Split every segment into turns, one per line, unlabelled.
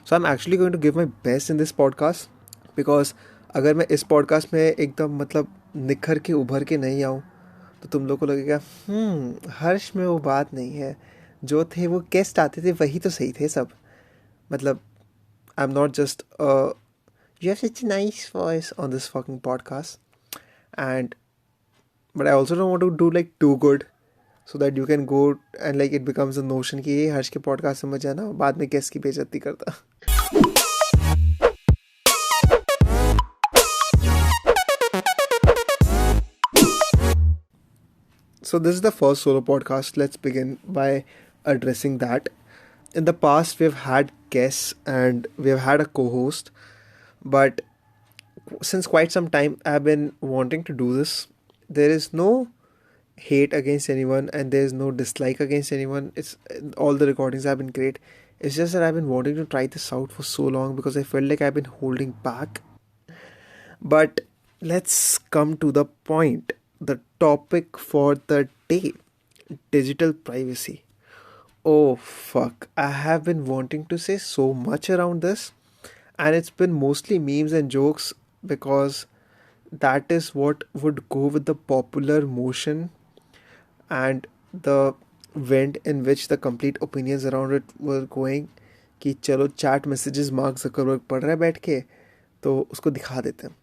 So I am actually going to give my best in this podcast, because अगर मैं इस podcast में एकदम मतलब निखर के उभर के नहीं आऊँ तो तुम लोग को लगेगा हर्ष में वो बात नहीं है, जो थे वो गेस्ट आते थे वही तो सही थे सब. मतलब आई am not just you have such a nice voice on this fucking podcast, and but I also don't want to do like too good, so that you can go and like it becomes a notion कि ये हर्ष के podcast समझ जाना बाद में guest की बेइज्जती करता. So this is the first solo podcast. Let's begin by addressing that. In the past, we've had guests and we've had a co-host, but since quite some time, I've been wanting to do this. There is no hate against anyone and there is no dislike against anyone. It's all the recordings have been great. It's just that I've been wanting to try this out for so long because I felt like I've been holding back. But let's come to the point. The topic for the day: digital privacy. Oh fuck, I have been wanting to say so much around this, and it's been mostly memes and jokes because that is what would go with the popular motion and the wind in which the complete opinions around it were going. कि चलो chat messages mark Zuckerberg पढ़ रहा है बैठ के तो उसको दिखा देते हैं,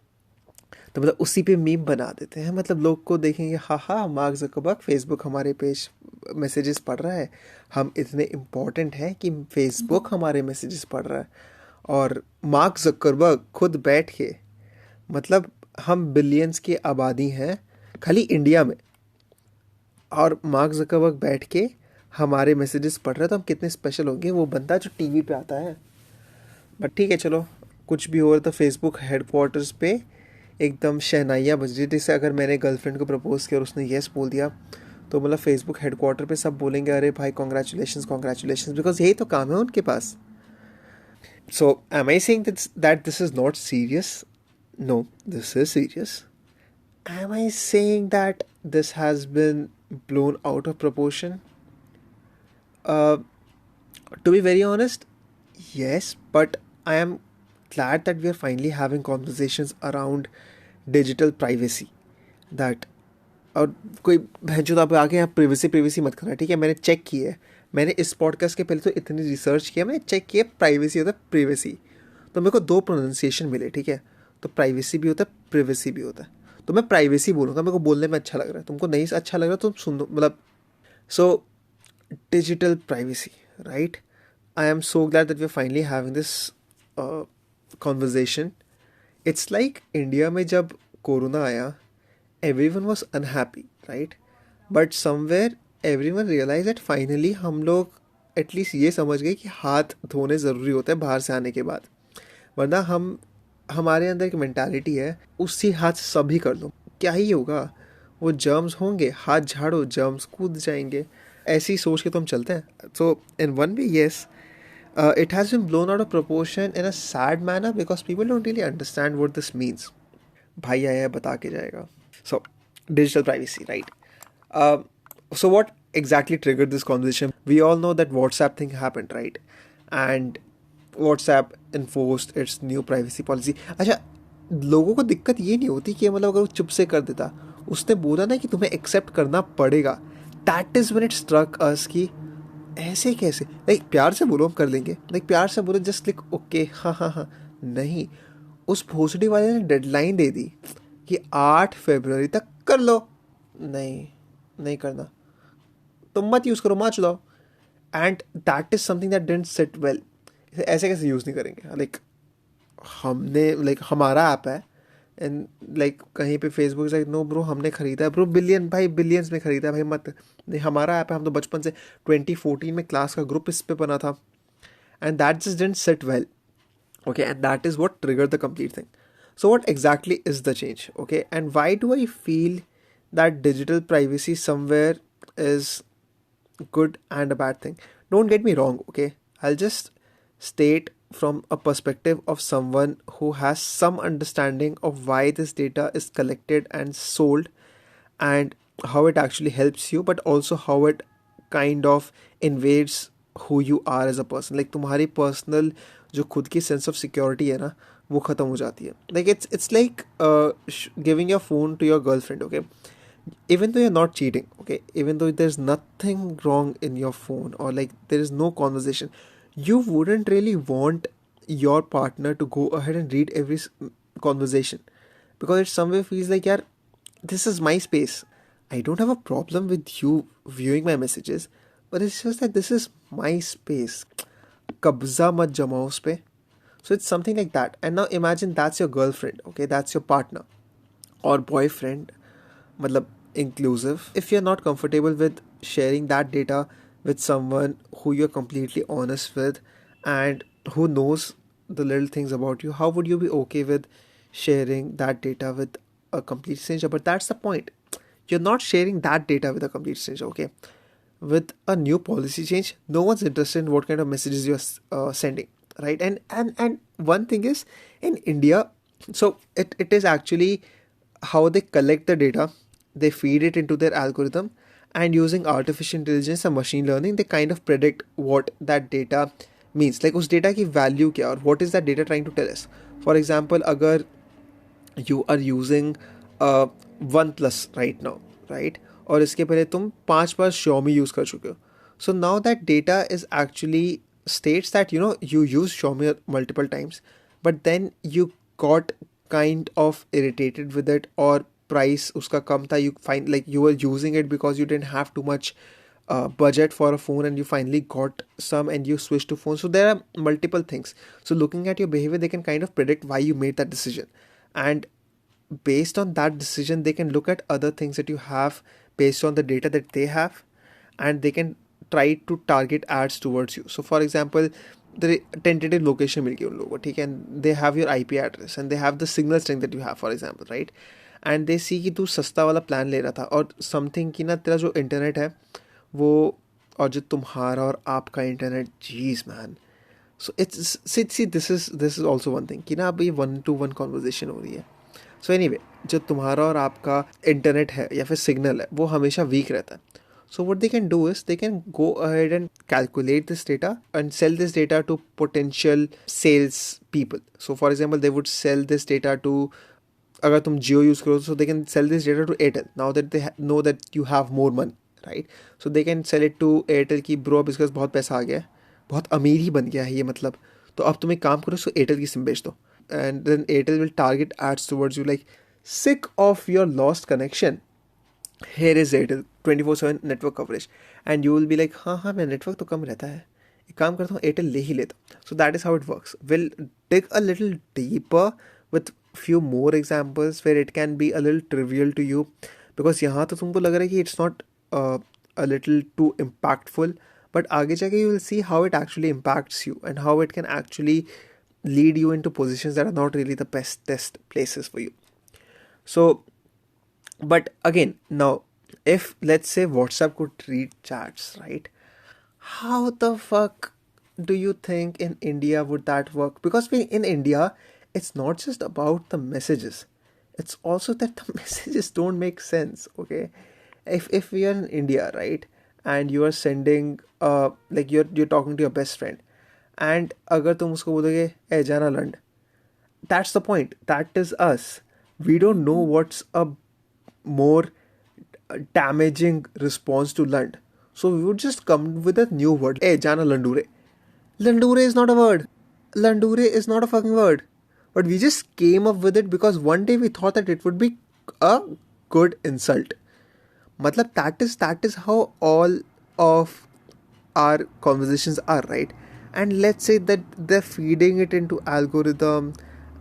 तो मतलब उसी पे मीम बना देते हैं. मतलब लोग को देखेंगे हाँ हाँ मार्क जकरबर्ग फेसबुक हमारे पेज मैसेजेस पढ़ रहा है, हम इतने इम्पोर्टेंट हैं कि फेसबुक हमारे मैसेजेस पढ़ रहा है. और मार्क जकरबर्ग खुद बैठ के मतलब हम बिलियंस की आबादी हैं खाली इंडिया में, और मार्क जकरबर्ग बैठ के हमारे मैसेजेस पढ़ रहा है, तो हम कितने स्पेशल होंगे. वो बंदा जो टीवी पे आता है. बट ठीक है चलो, कुछ भी हो रहा था फेसबुक हेडक्वार्टर्स पे एकदम शहनाइयाँ बज रही. जैसे अगर मैंने गर्लफ्रेंड को प्रपोज़ किया और उसने येस बोल दिया तो मतलब फेसबुक हेडक्वार्टर पे सब बोलेंगे अरे भाई कॉन्ग्रेचुलेशंस कॉन्ग्रेचुलेशंस, बिकॉज यही तो काम है उनके पास. So am I saying that this is not serious? No, this is serious. Am I saying that this has been blown out of proportion? Uh, to be very honest, yes, but I am glad that we are finally having conversations around digital privacy. That और कोई भैंचोद आप आके यहाँ privacy मत करना, ठीक है. मैंने चेक किया है, मैंने इस पॉडकास्ट के पहले तो इतनी रिसर्च किया, मैंने चेक किया प्राइवेसी होता है प्रिवेसी, तो मेरे को दो प्रोनाउंसिएशन मिले, ठीक है. तो प्राइवेसी भी होता है प्रिवेसी भी होता है, तो मैं प्राइवेसी बोलूँगा, मेरे को बोलने में अच्छा लग रहा है. तुमको नहीं अच्छा लग रहा तो तुम सुन दो मतलब. सो digital privacy, right? I am so glad that we're finally having this conversation. It's like India में जब कोरोना आया, everyone was unhappy, right? But somewhere everyone realized that finally हम लोग एटलीस्ट ये समझ गए कि हाथ धोने ज़रूरी होता है बाहर से आने के बाद. वरना हमारे अंदर एक मेंटालिटी है उसी हाथ से सभी कर लो, क्या ही होगा, वो जर्म्स होंगे, हाथ झाड़ो जर्म्स कूद जाएंगे, ऐसी सोच के तो हम चलते हैं. So in one way yes, it has been blown out of proportion in a sad manner because people don't really understand what this means. भाई आया है बता के जाएगा. So digital privacy, right? So what exactly triggered this conversation? We all know that WhatsApp thing happened, right? And WhatsApp enforced its new privacy policy. अच्छा, लोगों को दिक्कत ये नहीं होती कि मतलब अगर वो चुप से कर देता, उसने बोला ना कि तुम्हें एक्सेप्ट करना पड़ेगा. That is when it struck us कि ऐसे कैसे. लाइक प्यार से बोलो हम कर लेंगे, लाइक प्यार से बोलो जस्ट लाइक ओके हाँ हाँ हाँ. नहीं, उस भोसड़ी वाले ने डेडलाइन दे दी कि 8 फरवरी तक कर लो. नहीं, नहीं करना, तुम मत यूज़ करो, मत चलाओ. And that is something that didn't sit well. ऐसे कैसे यूज़ नहीं करेंगे. लाइक हमने लाइक हमारा ऐप है एंड लाइक कहीं पे फेसबुक लाइक नो ब्रो हमने खरीदा है ब्रो, बिलियन भाई बिलियंस में खरीदा है भाई, मत. नहीं, हमारा ऐप है, हम तो बचपन से 2014 में क्लास का ग्रुप इस पे बना था. And that just didn't sit well. Okay, and that is what triggered the complete thing. So what exactly is the change? Okay, and why do I feel that digital privacy somewhere is good and a bad thing? Don't get me wrong, okay? I'll just state from a perspective of someone who has some understanding of why this data is collected and sold and how it actually helps you, but also how it kind of invades who you are as a person. Like तुम्हारी personal जो खुद की sense of security है ना, वो ख़त्म हो जाती है. Like it's like giving your phone to your girlfriend, okay? Even though you're not cheating, okay, even though there's nothing wrong in your phone, or like there is no conversation, you wouldn't really want your partner to go ahead and read every conversation, because it somewhere feels like, yeah, this is my space. I don't have a problem with you viewing my messages, but it's just that this is my space. Kabza mat jamao us pe. So it's something like that. And now imagine that's your girlfriend, okay, that's your partner or boyfriend, matlab inclusive. If you're not comfortable with sharing that data with someone who you're completely honest with and who knows the little things about you, how would you be okay with sharing that data with a complete stranger? But that's the point. You're not sharing that data with a complete stranger, okay? With a new policy change, no one's interested in what kind of messages you're sending, right? And one thing is, in India, so it is actually how they collect the data, they feed it into their algorithm, and using artificial intelligence and machine learning, they kind of predict what that data means. Like उस data की value क्या, और what is that data trying to tell us. For example, अगर you are using OnePlus right now, right? और इसके पहले तुम 5 बार Xiaomi use कर चुके हो. So now that data is actually states that, you know, you use Xiaomi multiple times, but then you got kind of irritated with it, or price उसका कम था, you find like you were using it because you didn't have too much budget for a phone, and you finally got some and you switched to phone. So there are multiple things. So looking at your behavior, they can kind of predict why you made that decision, and based on that decision they can look at other things that you have based on the data that they have, and they can try to target ads towards you. So for example, the tentative location मिल गई उन लोगों को, ठीक है, and they have your IP address and they have the signal strength that you have, for example, right? And they see कि तू सस्ता वाला प्लान ले रहा था, और something कि ना तेरा जो इंटरनेट है वो, और जो तुम्हारा और आपका internet, jeez man. So it's see this is also one thing कि ना अब ये 1-to-1 conversation हो रही है. सो एनीवे, जो तुम्हारा और आपका इंटरनेट है या फिर सिग्नल है वो हमेशा वीक रहता है. So what they can do is they can go ahead and calculate this data and sell this data to potential sales people. So for example they would sell this data to, अगर तुम Jio use करो so they can sell this data to Airtel, now that they know that you have more money, right? So they can sell it to Airtel की bro, अब इसके पास बहुत पैसा आ गया है, बहुत अमीर ही बन गया है ये, मतलब तो अब तुम एक काम करो, सो एयरटेल की सिम बेच दो. And then Airtel will target ads towards you like, sick of your lost connection, here is Airtel 24/7 network coverage. And you will be like, हाँ मेरा network तो कम रहता है, एक काम करता हूँ Airtel ले ही लेता हूँ. So that is how it works. We'll dig a little deeper with few more examples where it can be a little trivial to you, because यहाँ तो तुमको लग रहा है कि it's not a little too impactful, but आगे जाके you will see how it actually impacts you and how it can actually lead you into positions that are not really the best places for you. So, but again, now if let's say WhatsApp could read chats, right? How the fuck do you think in India would that work? Because in India, it's not just about the messages. It's also that the messages don't make sense, okay? If we are in India, right, and you are sending like you're talking to your best friend, and अगर तुम उसको बोलोगे ए जाना लंड, that's the point, that is us. We don't know what's a more damaging response to लंड, so we would just come with a new word, ए जाना लंडूरे. Landure is not a word. Landure is not a fucking word. But we just came up with it because one day we thought that it would be a good insult. Matlab that is how all of our conversations are, right? And let's say that they're feeding it into algorithm,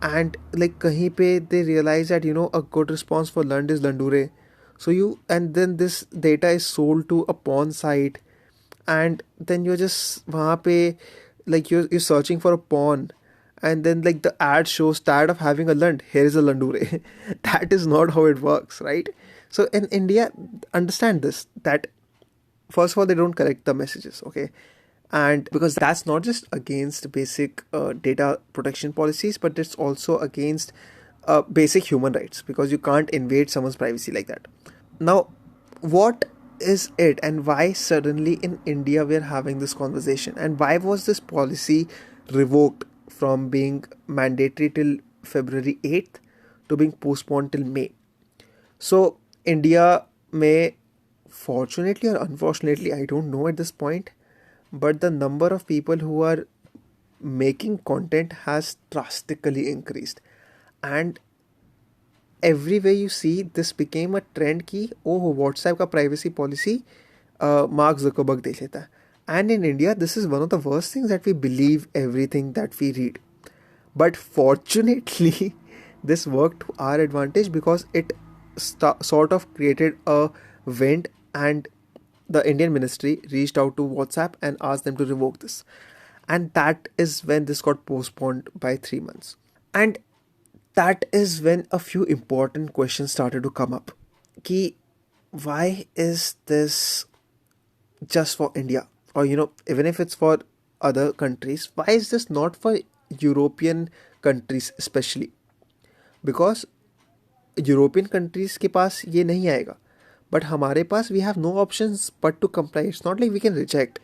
and like kahin pe they realize that, you know, a good response for lund is landure. So and then this data is sold to a porn site, and then you're just wahan pe, like you're searching for a porn, and then like the ad shows, tired of having a lund, here is a landure. That is not how it works, right? So in India, understand this, that first of all, they don't correct the messages, okay? And because that's not just against basic data protection policies, but it's also against basic human rights, because you can't invade someone's privacy like that. Now, what is it, and why suddenly in India we're having this conversation, and why was this policy revoked from being mandatory till February 8th to being postponed till May? So, India may, fortunately or unfortunately, I don't know at this point, but the number of people who are making content has drastically increased. And everywhere you see, this became a trend कि oh, WhatsApp का privacy policy Mark Zuckerberg देख लेता है. And in India, this is one of the worst things, that we believe everything that we read. But fortunately, this worked to our advantage, because it sort of created a vent, and the Indian ministry reached out to WhatsApp and asked them to revoke this. And that is when this got postponed by 3 months. And that is when a few important questions started to come up. Ki, why is this just for India? Or, even if it's for other countries, why is this not for European countries especially? Because European countries के पास ये नहीं आएगा, but हमारे पास we have no options but to comply. It's not like we can reject,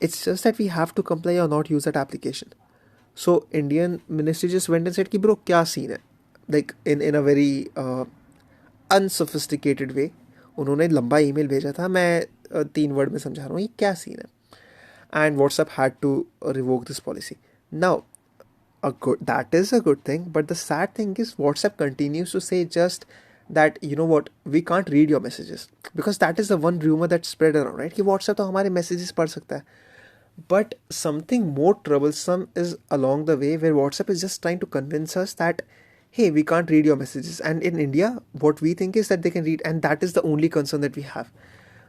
it's just that we have to comply और not use that application. So Indian ministry just went and said कि bro क्या scene है, like in a very unsophisticated way. उन्होंने लंबा email भेजा था, मैं 3 word में समझा रहा हूँ ये क्या सीन है. And WhatsApp had to revoke this policy. Now, that is a good thing, but the sad thing is WhatsApp continues to say just that, you know what, we can't read your messages, because that is the one rumor that spread around, right? कि WhatsApp तो हमारे messages पढ़ सकता है. But something more troublesome is along the way, where WhatsApp is just trying to convince us that, hey, we can't read your messages. And in India, what we think is that they can read, and that is the only concern that we have.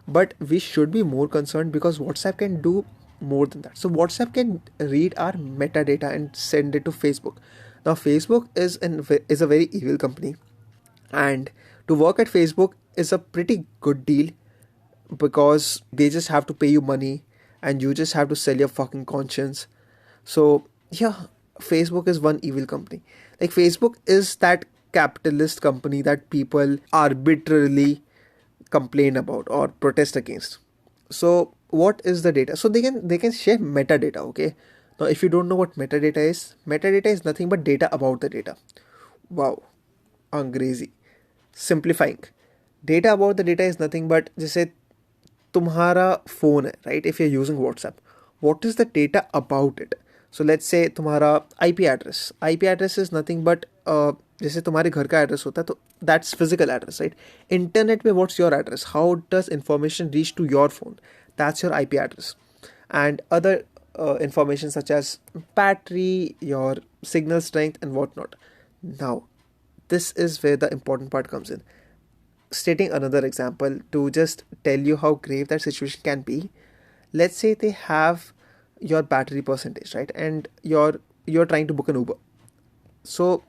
But we should be more concerned, because WhatsApp can do more than that. So WhatsApp can read our metadata and send it to Facebook. Now Facebook is a very evil company, and to work at Facebook is a pretty good deal, because they just have to pay you money, and you just have to sell your fucking conscience. So yeah, Facebook is one evil company. Like, Facebook is that capitalist company that people arbitrarily complain about or protest against. So what is the data? So they can share metadata. Okay, now if you don't know what metadata is nothing but data about the data. Wow, अंग्रेजी. Simplifying, data about the data is nothing but, जैसे तुम्हारा phone है, right? If you're using WhatsApp, what is the data about it? So let's say तुम्हारा IP address is nothing but जैसे तुम्हारे घर का address होता है, तो that's physical address, right? Internet में what's your address, how does information reach to your phone, that's your IP address. And other information such as battery, your signal strength, and whatnot. Now, this is where the important part comes in. Stating another example to just tell you how grave that situation can be. Let's say they have your battery percentage, right? And you're trying to book an Uber. So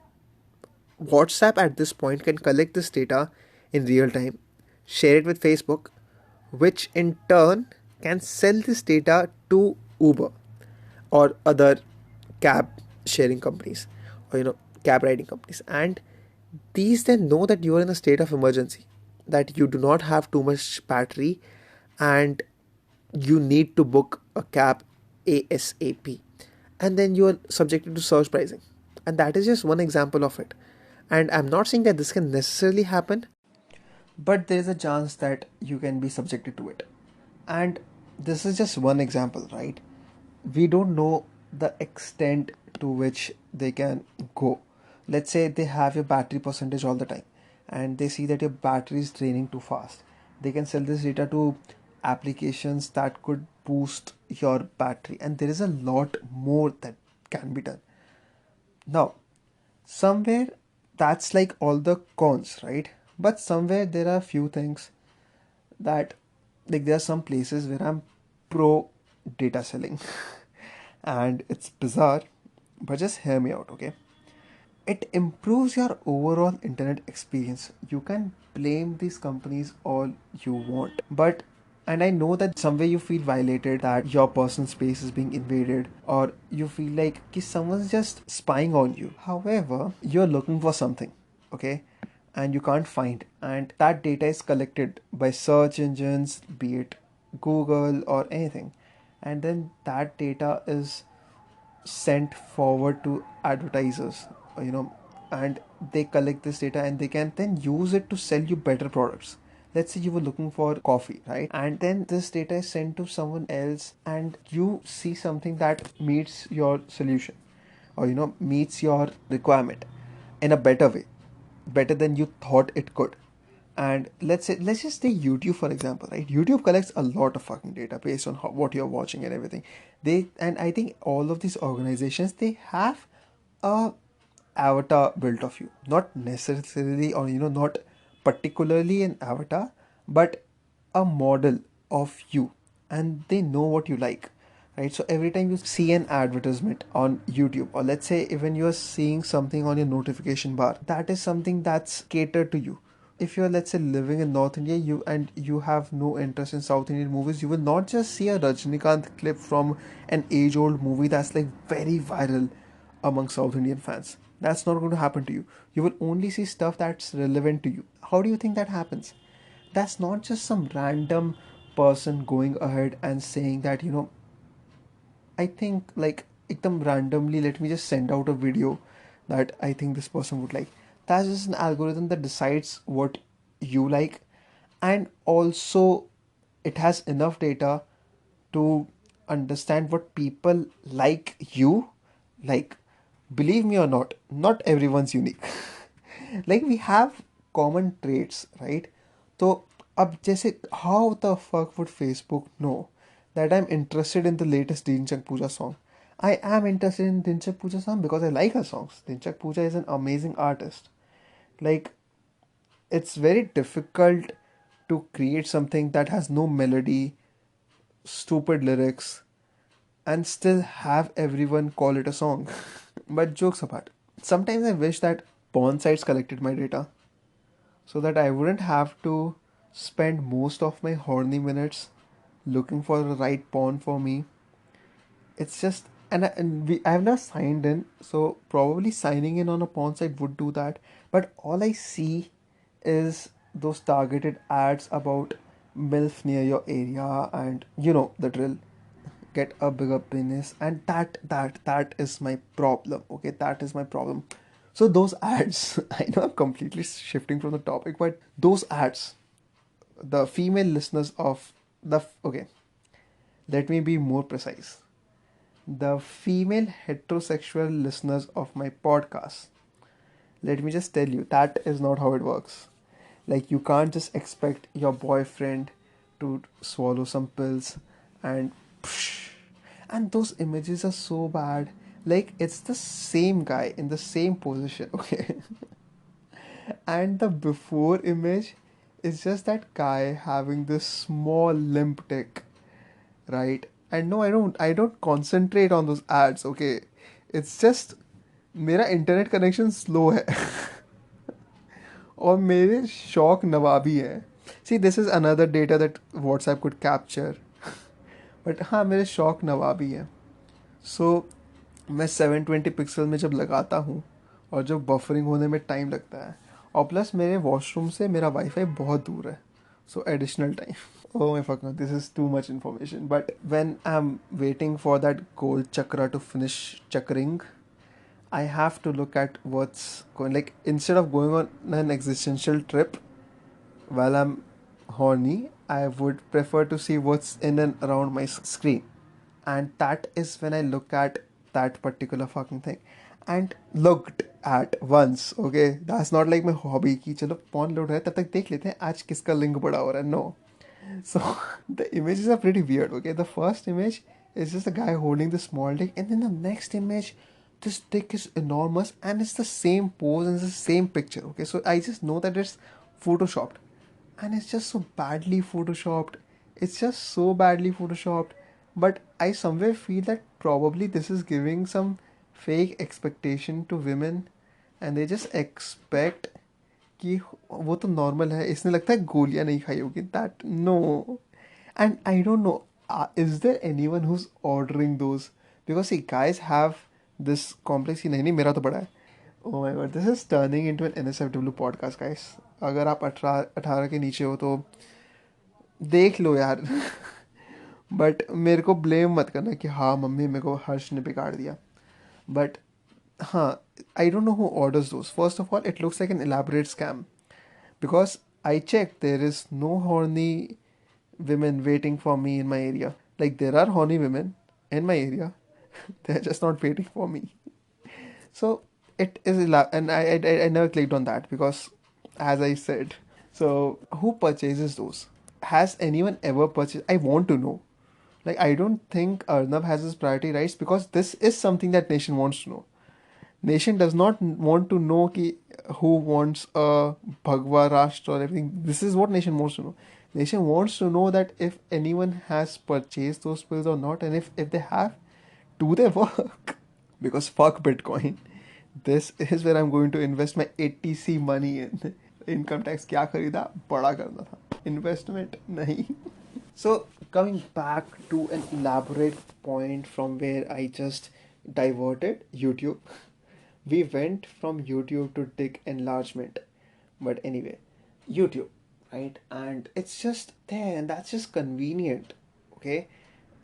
WhatsApp at this point can collect this data in real time, share it with Facebook, which in turn can sell this data to Uber or other cab sharing companies, or cab riding companies. And these then know that you are in a state of emergency, that you do not have too much battery, and you need to book a cab ASAP. And then you are subjected to surge pricing. And that is just one example of it. And I'm not saying that this can necessarily happen, but there is a chance that you can be subjected to it. And this is just one example, right? We don't know the extent to which they can go. Let's say they have your battery percentage all the time, and they see that your battery is draining too fast. They can sell this data to applications that could boost your battery, and there is a lot more that can be done. Now, somewhere that's like all the cons, right? But somewhere there are few things that, like, there are some places where I'm pro data selling. And it's bizarre, but just hear me out, okay? It improves your overall internet experience. You can blame these companies all you want, but, and I know that somewhere you feel violated, that your personal space is being invaded, or you feel like someone's just spying on you. However, you're looking for something, okay? and you can't find. And that data is collected by search engines, be it Google or anything. And then that data is sent forward to advertisers, you know, and they collect this data and they can then use it to sell you better products. Let's say you were looking for coffee, right? And then this data is sent to someone else and you see something that meets your solution, or meets your requirement in a better way, better than you thought it could. And let's just take YouTube for example, right? YouTube collects a lot of fucking data based on what you're watching and everything. And I think all of these organizations, they have a avatar built of you, not necessarily, or not particularly an avatar, but a model of you, and they know what you like, right? So every time you see an advertisement on YouTube, or let's say even you're seeing something on your notification bar, that is something that's catered to you. If you're, let's say, living in North India, you have no interest in South Indian movies, you will not just see a Rajnikant clip from an age-old movie that's like very viral among South Indian fans. That's not going to happen to you. You will only see stuff that's relevant to you. How do you think that happens? That's not just some random person going ahead and saying that, I think, like, ekdam randomly, let me just send out a video that I think this person would like. That's just an algorithm that decides what you like, and also it has enough data to understand what people like you like. Believe me or not, not everyone's unique. Like, we have common traits, right? So अब जैसे, how the fuck would Facebook know that I'm interested in the latest Dinchak Pooja song? I am interested in Dinchak Pooja song because I like her songs. Dinchak Pooja is an amazing artist. Like, it's very difficult to create something that has no melody, stupid lyrics, and still have everyone call it a song. But jokes apart, sometimes I wish that porn sites collected my data so that I wouldn't have to spend most of my horny minutes looking for the right porn for me. It's just, I have not signed in, so probably signing in on a porn site would do that. But all I see is those targeted ads about MILF near your area, and you know the drill. Get a bigger penis, and that is my problem. Okay, that is my problem. So those ads, I know I'm completely shifting from the topic, but those ads, the female listeners of okay, let me be more precise. The female heterosexual listeners of my podcast, let me just tell you, that is not how it works. Like, you can't just expect your boyfriend to swallow some pills and psh, and those images are so bad. Like, it's the same guy in the same position, okay? And the before image is just that guy having this small limp dick, right? And no, I don't concentrate on those ads, okay? It's just मेरा internet connection slow है और मेरे शौक नवाबी हैं. See, this is another data that WhatsApp could capture. But हाँ, मेरे शौक नवाबी हैं. सो मैं 720 पिक्सल में जब लगाता हूँ और जब बफरिंग होने में टाइम लगता है, और प्लस मेरे वॉशरूम से मेरा वाईफाई बहुत दूर है, सो additional time. Oh my fuck, no, this is too much information. But when I'm waiting for that gold chakra to finish chakring, I have to look at what's going. Like, instead of going on an existential trip while I'm horny, I would prefer to see what's in and around my screen. And that is when I look at that particular fucking thing. And looked at once, okay? That's not like my hobby कि चलो porn load है तब तक देख लेते हैं आज किसका लिंक बड़ा हो रहा है. No. So the images are pretty weird, okay? The first image is just a guy holding the small dick, and then the next image, this dick is enormous and it's the same pose and it's the same picture, okay? So I just know that it's photoshopped, and it's just so badly photoshopped. It's just so badly photoshopped. But I somewhere feel that probably this is giving some fake expectation to women, and they just expect कि वो तो normal है, इसने लगता है गोलियां नहीं खाई होगी. That no. And I don't know, is there anyone who's ordering those, because see guys have this complex कि नहीं नहीं मेरा तो बड़ा है. Oh my god, this is turning into an NSFW podcast, guys. अगर आप 18 के नीचे हो तो देख लो यार. बट मेरे को ब्लेम मत करना कि हाँ मम्मी मेरे को हर्ष ने बिगाड़ दिया. बट हाँ, I don't know who orders those. First of all, it looks like an elaborate scam. Because I checked, there is no horny women waiting for me in my area. Like, there are horny women in my area, they're just not waiting for me. So, it is, and I never clicked on that because, as I said, so who purchases those? Has anyone ever purchased? I want to know. Like, I don't think Arnav has his priority rights because this is something that nation wants to know. Nation does not want to know ki who wants a Bhagwa Rashtra or everything. This is what nation wants to know. Nation wants to know that if anyone has purchased those pills or not, and if they have, do they work? Because fuck Bitcoin. This is where I'm going to invest my 80C money in. Income tax क्या खरीदा बड़ा करना था, investment नहीं. So, coming back to an elaborate point from where I just diverted YouTube, we went from YouTube to dick enlargement. But anyway, YouTube, right? And it's just there, and that's just convenient, okay?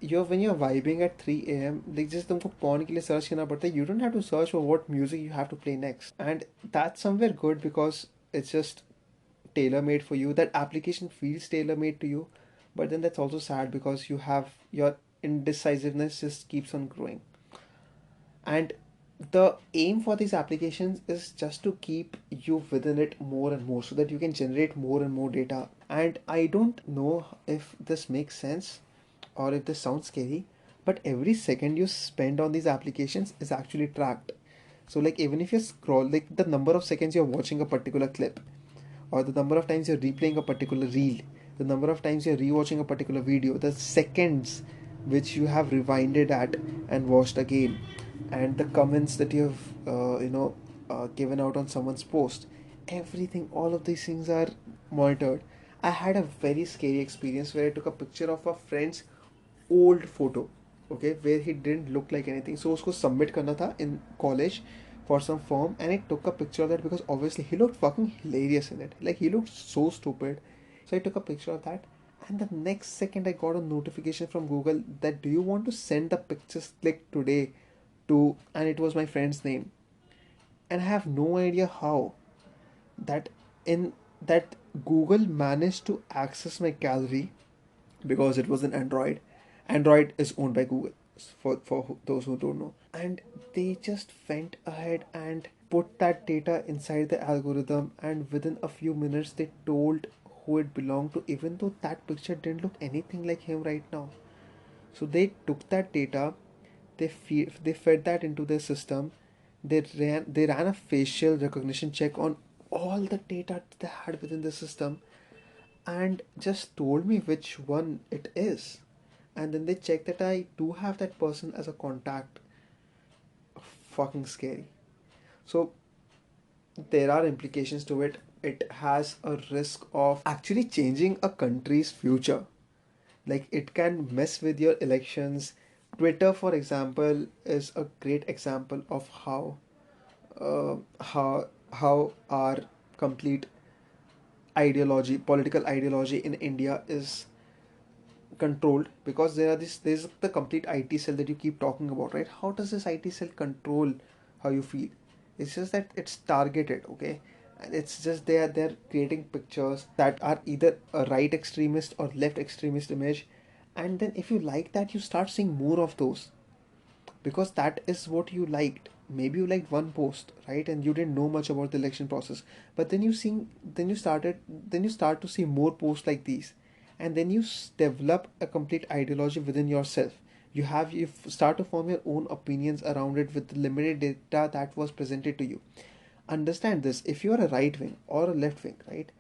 When you're vibing at 3 a.m., like just तुमको porn के लिए search करना पड़ता है. You don't have to search for what music you have to play next, and that's somewhere good because it's just tailor made for you. That application feels tailor made to you, but then that's also sad because you have your indecisiveness just keeps on growing. And the aim for these applications is just to keep you within it more and more so that you can generate more and more data. And I don't know if this makes sense or if this sounds scary, but every second you spend on these applications is actually tracked. So like even if you scroll, like the number of seconds you're watching a particular clip, or the number of times you're replaying a particular reel, the number of times you're rewatching a particular video, the seconds which you have rewinded at and watched again, and the comments that you have, given out on someone's post, everything, all of these things are monitored. I had a very scary experience where I took a picture of a friend's old photo, okay, where he didn't look like anything. So usko submit karna tha in college for some firm, and I took a picture of that because obviously he looked fucking hilarious in it. Like he looked so stupid. So I took a picture of that, and the next second I got a notification from Google that do you want to send the pictures click today to, and it was my friend's name, and I have no idea how that in that Google managed to access my gallery because it was an Android. Android is owned by Google, for those who don't know. And they just went ahead and put that data inside the algorithm, and within a few minutes, they told who it belonged to, even though that picture didn't look anything like him right now. So they took that data, they fed that into their system. They ran a facial recognition check on all the data they had within the system, and just told me which one it is. And then they check that I do have that person as a contact. Fucking scary. So there are implications to it. It has a risk of actually changing a country's future. Like it can mess with your elections. Twitter, for example, is a great example of how our complete ideology, political ideology in India is controlled, because there's the complete IT cell that you keep talking about, right? How does this IT cell control how you feel? It's just that it's targeted, okay? And it's just they're creating pictures that are either a right extremist or left extremist image, and then if you like that, you start seeing more of those because that is what you liked. Maybe you liked one post, right, and you didn't know much about the election process, but then you start to see more posts like these, and then you develop a complete ideology within yourself. Start to form your own opinions around it with the limited data that was presented to you. Understand this: if you are a right wing or a left wing, right,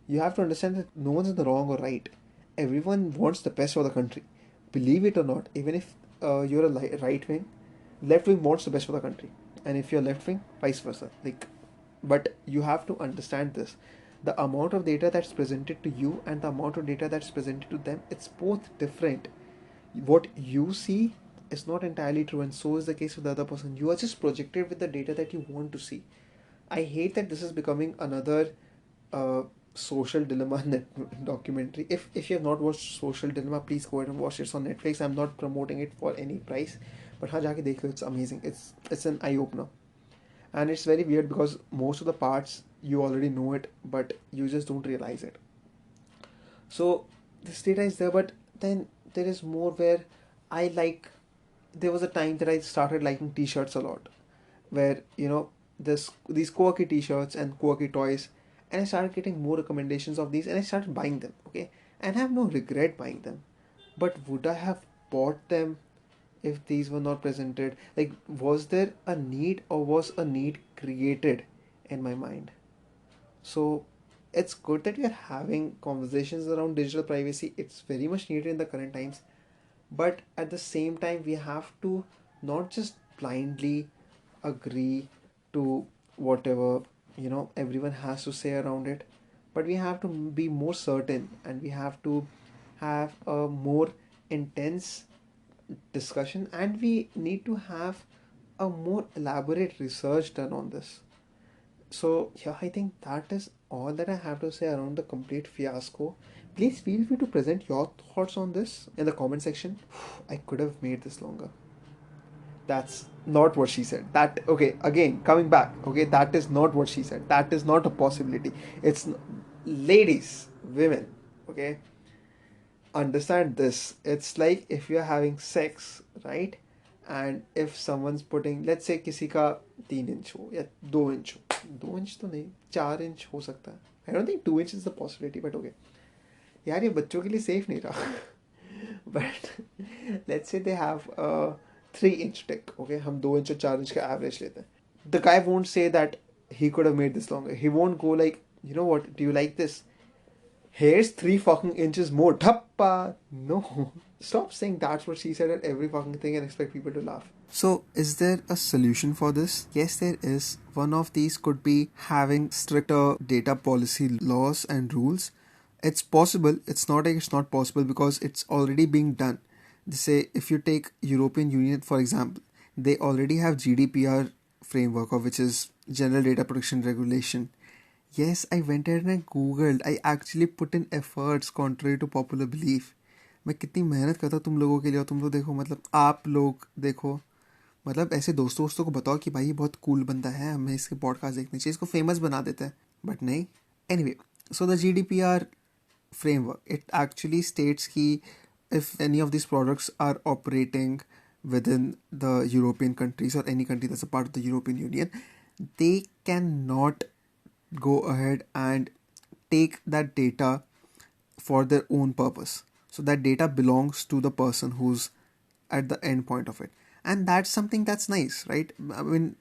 you have to understand that no one's in the wrong or right. Everyone wants the best for the country, believe it or not. Even if you're a right wing, left wing wants the best for the country, and if you're left wing, vice versa. Like, but you have to understand this: the amount of data that's presented to you and the amount of data that's presented to them, it's both different. What you see is not entirely true, and so is the case with the other person. You are just projected with the data that you want to see. I hate that this is becoming another uh, social dilemma documentary. If you have not watched Social Dilemma, please go ahead and watch it. It's on Netflix. I'm not promoting it for any price, but हाँ जाके देख लो. It's amazing. It's an eye opener, and it's very weird because most of the parts you already know it, but you just don't realize it. So this data is there, but then there is more where I like. There was a time that I started liking T-shirts a lot, where this these quirky T-shirts and quirky toys, and I started getting more recommendations of these, and I started buying them. Okay, and I have no regret buying them, but would I have bought them if these were not presented? Like, was there a need, or was a need created in my mind? So it's good that we are having conversations around digital privacy. It's very much needed in the current times, but at the same time we have to not just blindly agree to whatever everyone has to say around it, but we have to be more certain, and we have to have a more intense discussion, and we need to have a more elaborate research done on this. So yeah, I think that is all that I have to say around the complete fiasco. Please feel free to present your thoughts on this in the comment section. I could have made this longer. That's not what she said. That okay, again, coming back. Okay, that is not what she said. That is not a possibility. Ladies, women, okay? Understand this. It's like if you're having sex, right? And if someone's putting, let's say किसी का 3 inch हो या 2 inch हो, 2 inch तो नहीं, 4 inch हो सकता है. I don't think 2 inch is the possibility, but okay. यार ये बच्चों के लिए safe नहीं रहा. But let's say they have a 3 inch dick. Okay, हम 2 इंच और 4 इंच का average लेते हैं. The guy won't say that he could have made this longer. He won't go like, you know what? Do you like this? Here's 3 fucking inches more. Thappa. No. Stop saying that's what she said at every fucking thing and expect people to laugh. So, is there a solution for this? Yes, there is. One of these could be having stricter data policy laws and rules. It's possible. It's not like it's not possible because it's already being done. They say if you take European Union for example, they already have GDPR framework, or which is General Data Protection Regulation. Yes, I went ahead and I googled. I actually put in efforts contrary to popular belief. मैं कितनी मेहनत करता हूँ तुम लोगों के लिए, और तुम लोग देखो, मतलब आप लोग देखो, मतलब ऐसे दोस्तों दोस्तों को बताओ कि भाई ये बहुत कूल बंदा है, हमें इसके पॉडकास्ट देखने चाहिए, इसको फेमस बना देता है, बट नहीं. Anyway, so the GDPR framework, it actually states कि if any of these products are operating within the European countries or any country that's a part of the European Union, they cannot go ahead and take that data for their own purpose. So that data belongs to the person who's at the end point of it. And that's something that's nice, right? I mean,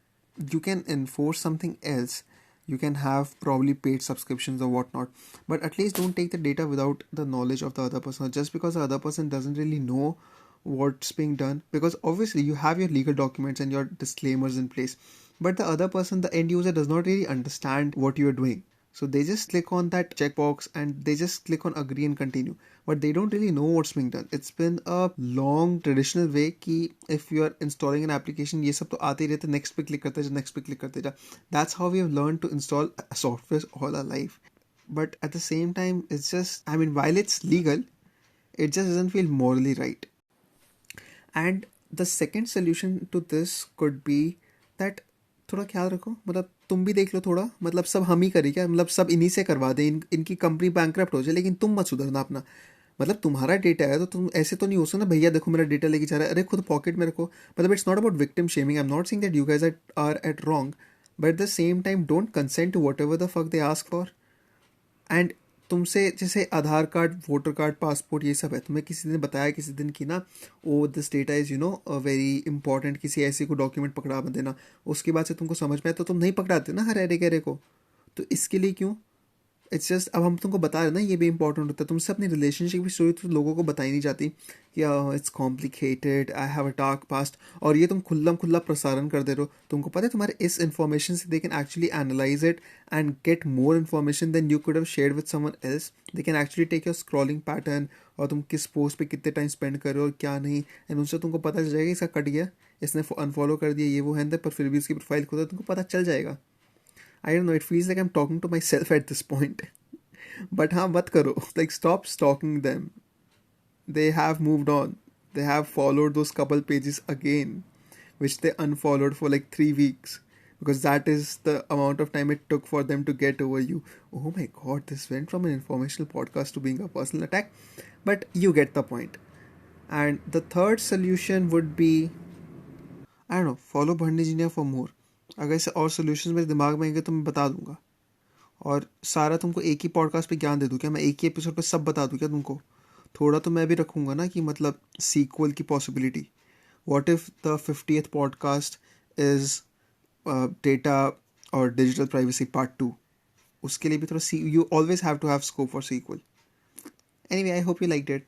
you can enforce something else. You can have probably paid subscriptions or whatnot, but at least don't take the data without the knowledge of the other person. Just because the other person doesn't really know what's being done, because obviously you have your legal documents and your disclaimers in place, but the other person, the end user, does not really understand what you're doing. So they just click on that checkbox and they just click on agree and continue, but they don't really know what's being done. It's been a long traditional way कि if you are installing an application, ये सब तो आते ही रहते, next पे click करते जा, next पे click करते जा. That's how we have learned to install software all our life. But at the same time, it's just, I mean, while it's legal, it just doesn't feel morally right. And the second solution to this could be that थोड़ा ख्याल रखो, मतलब तुम भी देख लो थोड़ा, मतलब सब हम ही करें क्या, मतलब सब इन्हीं से करवा दें, इनकी कंपनी बैंकरप्ट हो जाए, लेकिन तुम मत सुधरना अपना. मतलब तुम्हारा डेटा है तो तुम ऐसे तो नहीं हो सकता ना, भैया देखो मेरा डेटा लेके जा रहा है, अरे खुद पॉकेट में रखो. मतलब it's not about victim shaming. I am not saying that you guys are at wrong, but at the same time don't consent to whatever the fuck they ask for. And तुमसे जैसे Aadhaar card, voter card, passport, ये सब है, तुम्हें किसी ने बताया किसी दिन की ना, oh this data is very important, किसी ऐसे को डॉक्यूमेंट पकड़ा मत देना. उसके बाद से तुमको समझ में आया तो तुम नहीं पकड़ाते ना हर एरे गहरे को. तो इसके लिए क्यों? इट्स जस्ट, अब हम तुमको बता रहे हैं ना, ये भी इंपॉर्टेंट होता है. तुमसे अपनी रिलेशनशिप की स्टोरी तो लोगों को बताई नहीं जाती कि it's complicated, I have a dark past, और ये तुम खुल्लम खुल्ला प्रसारण कर दे रहे हो. तुमको पता है तुम्हारे इस इन्फॉर्मेशन से they can actually analyse it and get more information than you could have shared with someone else. They can actually take your scrolling pattern, और तुम किस पोस्ट पे कितने टाइम स्पेंड कर रहे हो और क्या नहीं, एंड उनसे तुमको पता चल जाएगा इसका कट गया, इसने अनफॉलो कर दिया, ये वो है, पर फिर भी इसकी प्रोफाइल खोला, तुमको पता चल जाएगा. I don't know, it feels like I'm talking to myself at this point. But हाँ मत करो, like stop stalking them. They have moved on. They have followed those couple pages again, which they unfollowed for like 3 weeks. Because that is the amount of time it took for them to get over you. Oh my god, this went from an informational podcast to being a personal attack. But you get the point. And the third solution would be, I don't know, follow Bhandni Jinia for more. अगर ऐसे और solutions मेरे दिमाग में आएंगे तो मैं बता दूंगा. और सारा तुमको एक ही पॉडकास्ट पे ज्ञान दे दूँ क्या? मैं एक ही एपिसोड पे सब बता दूँ क्या तुमको? थोड़ा तो मैं भी रखूँगा ना कि मतलब सीक्वल की possibility. What if the 50th podcast is data or digital privacy part 2? उसके लिए भी थोड़ा you always have to have scope for sequel. Anyway, I hope you liked it.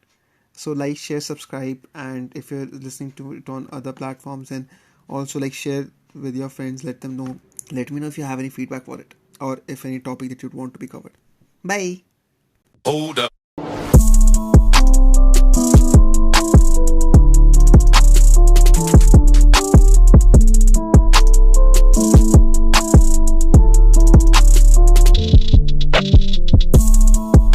So like, share, subscribe, and if you're listening to it on other platforms, and also like share with your friends, let them know. Let me know if you have any feedback for it or if any topic that you'd want to be covered. Bye.
Hold up.